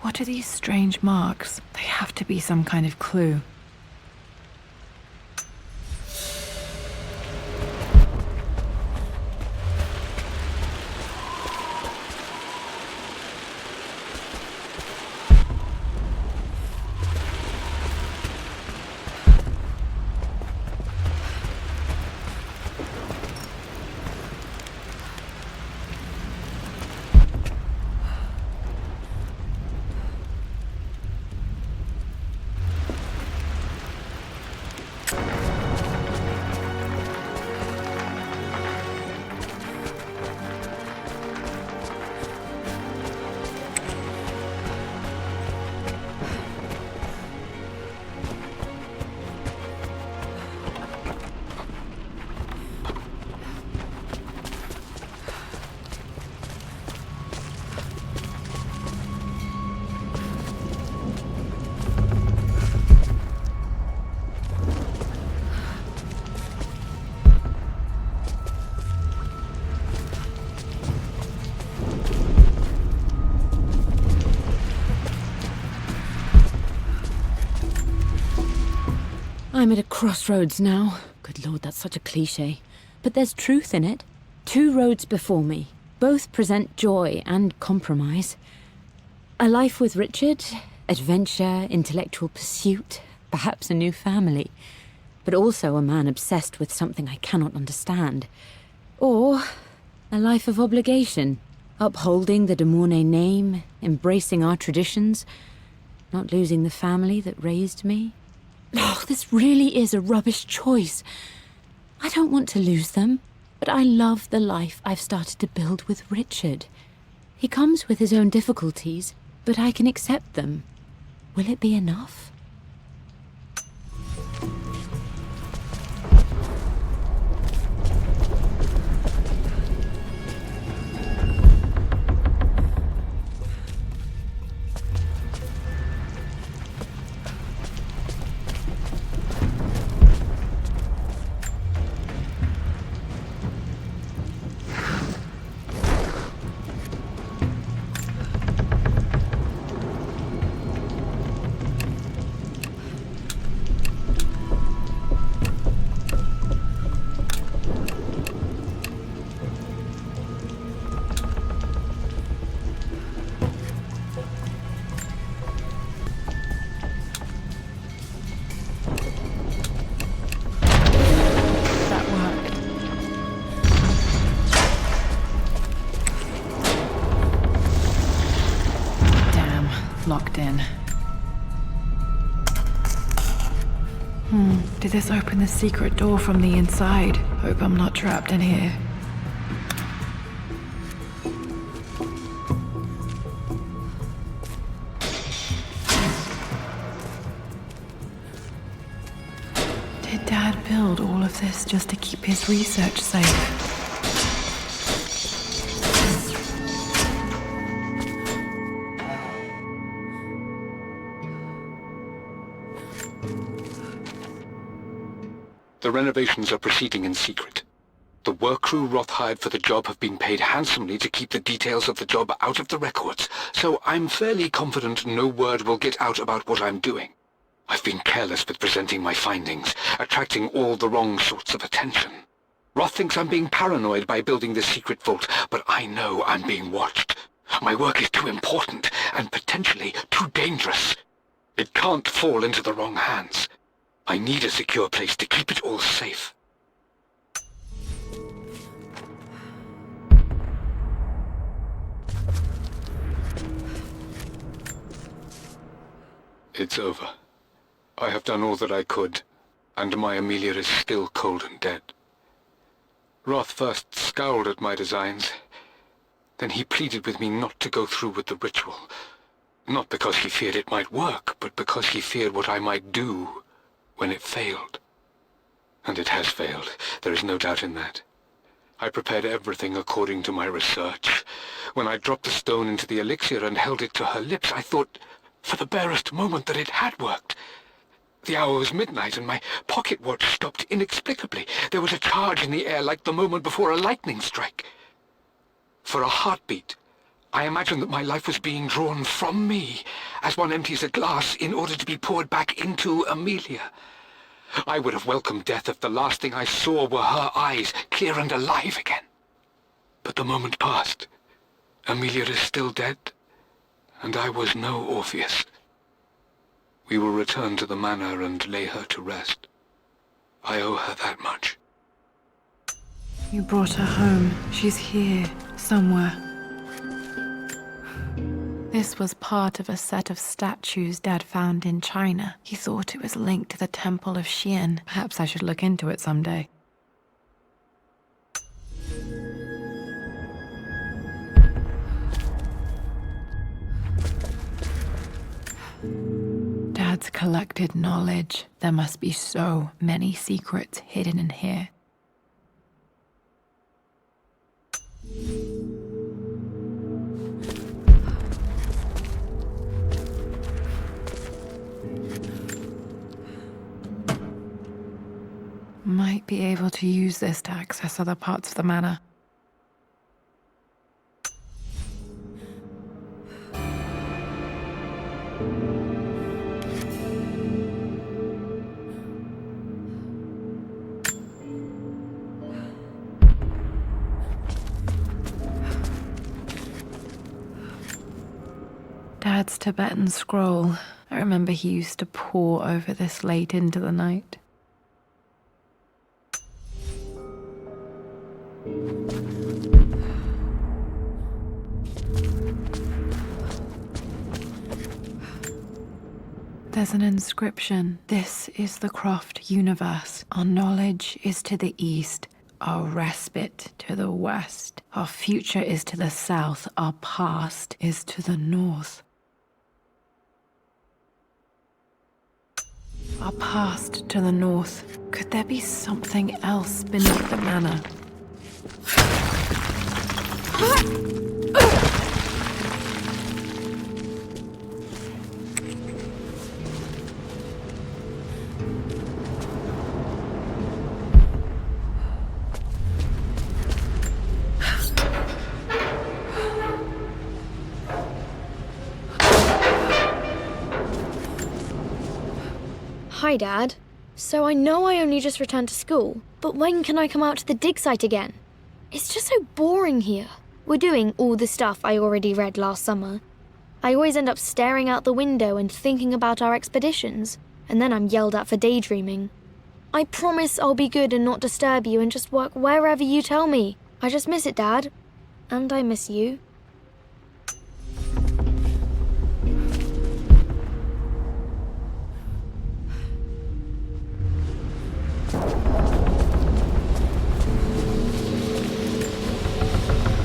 What are these strange marks? They have to be some kind of clue. I'm at a crossroads now. Good lord, that's such a cliche. But there's truth in it. 2 roads before me. Both present joy and compromise. A life with Richard, adventure, intellectual pursuit, perhaps a new family. But also a man obsessed with something I cannot understand. Or a life of obligation, upholding the de Mornay name, embracing our traditions, not losing the family that raised me. Oh, this really is a rubbish choice. I don't want to lose them, but I love the life I've started to build with Richard. He comes with his own difficulties, but I can accept them. Will it be enough? Locked in. Did this open the secret door from the inside? Hope I'm not trapped in here. Did Dad build all of this just to keep his research safe? The renovations are proceeding in secret. The work crew Roth hired for the job have been paid handsomely to keep the details of the job out of the records, so I'm fairly confident no word will get out about what I'm doing. I've been careless with presenting my findings, attracting all the wrong sorts of attention. Roth thinks I'm being paranoid by building this secret vault, but I know I'm being watched. My work is too important and potentially too dangerous. It can't fall into the wrong hands. I need a secure place to keep it all safe. It's over. I have done all that I could, and my Amelia is still cold and dead. Roth first scowled at my designs. Then he pleaded with me not to go through with the ritual. Not because he feared it might work, but because he feared what I might do when it failed. And it has failed. There is no doubt in that. I prepared everything according to my research. When I dropped the stone into the elixir and held it to her lips, I thought for the barest moment that it had worked. The hour was midnight, and my pocket watch stopped inexplicably. There was a charge in the air like the moment before a lightning strike. For a heartbeat, I imagined that my life was being drawn from me, as one empties a glass in order to be poured back into Amelia. I would have welcomed death if the last thing I saw were her eyes, clear and alive again. But the moment passed. Amelia is still dead, and I was no Orpheus. We will return to the manor and lay her to rest. I owe her that much. You brought her home. She's here, somewhere. This was part of a set of statues Dad found in China. He thought it was linked to the Temple of Xian. Perhaps I should look into it someday. Dad's collected knowledge. There must be so many secrets hidden in here. Might be able to use this to access other parts of the manor. Dad's Tibetan scroll. I remember he used to pore over this late into the night. There's an inscription. This is the Croft universe. Our knowledge is to the east, our respite to the west. Our future is to the south, our past is to the north. Our past to the north. Could there be something else beneath the manor? Hi, Dad. So I know I only just returned to school, but when can I come out to the dig site again? It's just so boring here. We're doing all the stuff I already read last summer. I always end up staring out the window and thinking about our expeditions, and then I'm yelled at for daydreaming. I promise I'll be good and not disturb you and just work wherever you tell me. I just miss it, Dad. And I miss you.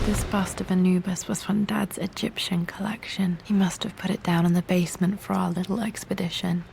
This bust of Anubis was from Dad's Egyptian collection. He must have put it down in the basement for our little expedition.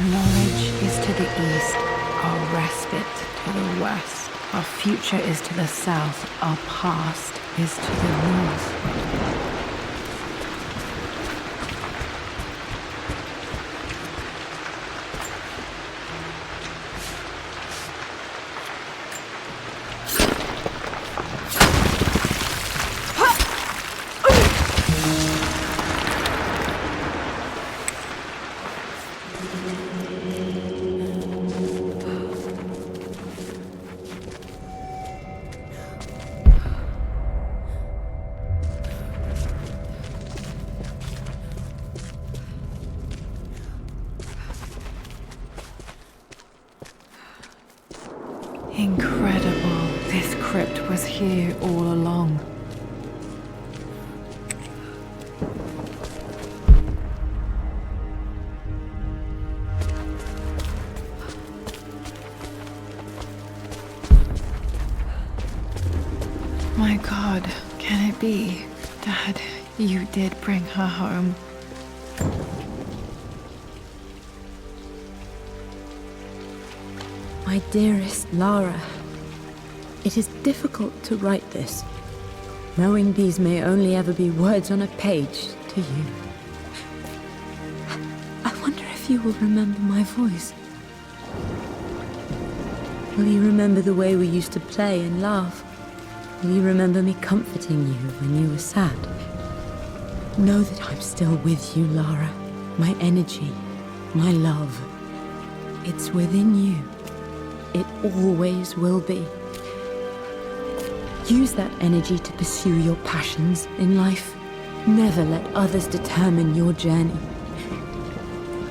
Our knowledge is to the east, our respite to the west. Our future is to the south, our past is to the north. Incredible. This crypt was here all along. My God, can it be? Dad, you did bring her home. My dearest Lara, it is difficult to write this, knowing these may only ever be words on a page to you. I wonder if you will remember my voice. Will you remember the way we used to play and laugh? Will you remember me comforting you when you were sad? Know that I'm still with you, Lara. My energy, my love. It's within you. It always will be. Use that energy to pursue your passions in life. Never let others determine your journey.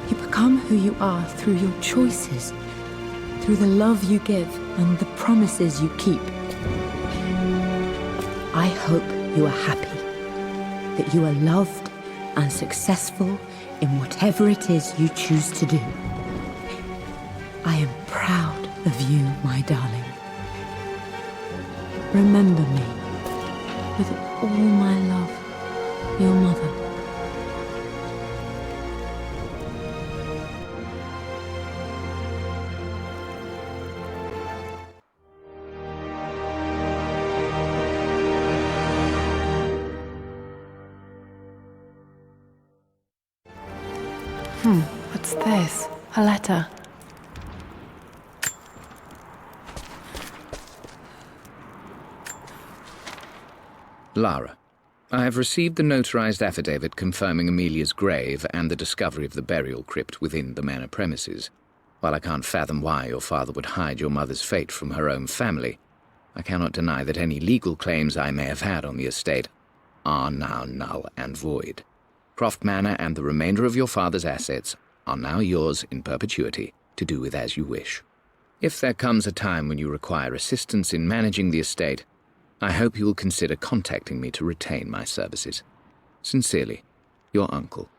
You become who you are through your choices, through the love you give and the promises you keep. I hope you are happy, that you are loved and successful in whatever it is you choose to do. I am proud of you, my darling. Remember me, with all my love, your mother. What's this? A letter. Lara, I have received the notarized affidavit confirming Amelia's grave and the discovery of the burial crypt within the manor premises. While I can't fathom why your father would hide your mother's fate from her own family, I cannot deny that any legal claims I may have had on the estate are now null and void. Croft Manor and the remainder of your father's assets are now yours in perpetuity to do with as you wish. If there comes a time when you require assistance in managing the estate, I hope you will consider contacting me to retain my services. Sincerely, your uncle.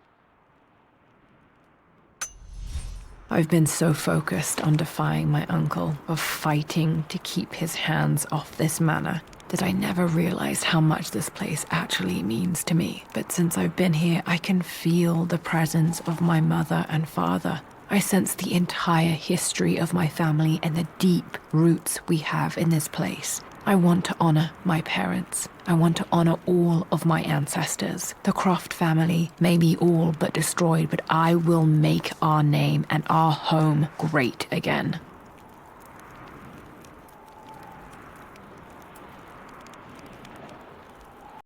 I've been so focused on defying my uncle, of fighting to keep his hands off this manor, that I never realized how much this place actually means to me. But since I've been here, I can feel the presence of my mother and father. I sense the entire history of my family and the deep roots we have in this place. I want to honor my parents. I want to honor all of my ancestors. The Croft family may be all but destroyed, but I will make our name and our home great again.